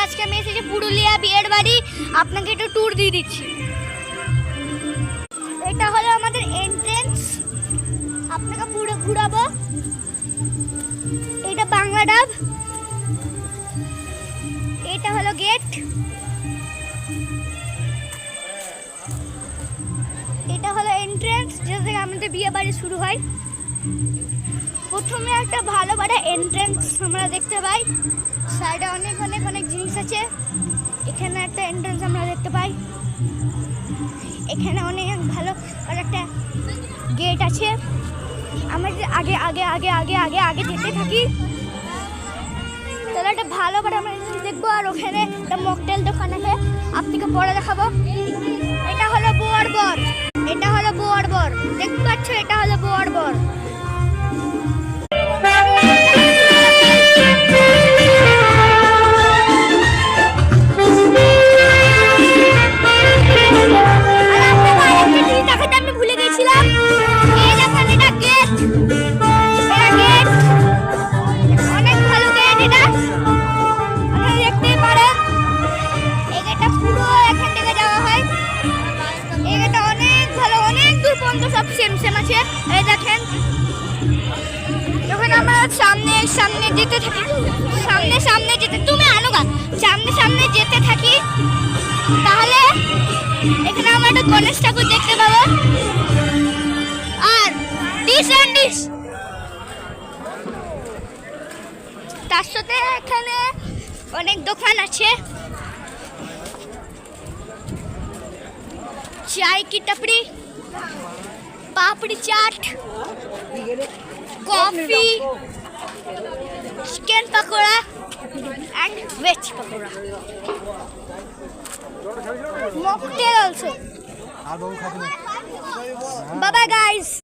আজকে আমি এসেছি পুরুলিয়া বিয়ের বাড়ি, আপনাকে একটু ট্যুর দিয়ে দিচ্ছি। এটা হলো আমাদের এন্ট্রেন্স, আপনাকে পুরো ঘুরাবো। এটা বাংলা ডাব, এটা হলো গেট, এটা হলো এন্ট্রেন্স যেটা থেকে আমাদের বিয়ে বাড়ি শুরু হয়। প্রথমে একটা ভালো বড় এন্ট্রেন্স আমরা দেখতে পাই, সাইডে অনেক অনেক অনেক জিনিস আছে। এখানে একটা এন্ট্রেন্স আমরা দেখতে পাই, এখানে অনেক ভালো একটা গেট আছে। আমরা আগে আগে আগে আগে আগে আগে যেতে থাকি, তাহলে একটা ভালো বড় আমরা দেখবো। আর ওখানে একটা মকটেল দোকান আছে, আপনাকে পরে দেখাবো। এটা হলো বোয়ার বর, এটা হলো বোয়ার বর, দেখতে পাচ্ছ? এটা হলো বোয়ার বর। আমি ভুলে গেছিলাম, এই দেখেন এটা গেট, এটা গেট, অনেক ভালো গেট। এটা আপনারা দেখতে পারেন, এই গেটটা পুরো এখান থেকে যাওয়া হয়। এই গেটটা অনেক ভালো, অনেক দূর পর্যন্ত সব সেম সেম আছে। এই দেখেন, যখন আমরা সামনে সামনে যেতে থাকি, সামনে সামনে যেতে, তুমি আনো গা, সামনে সামনে যেতে থাকি, তাহলে এখানে আমরা একটা গণেশ ঠাকুর দেখতে পাবো। আর ডিশ অ্যান্ড ডিশ, তার সাথে এখানে অনেক দোকান আছে। চাय की टपरी, papdi chaat, coffee, chicken pakora and veg pakora, mocktail also. Bye bye guys.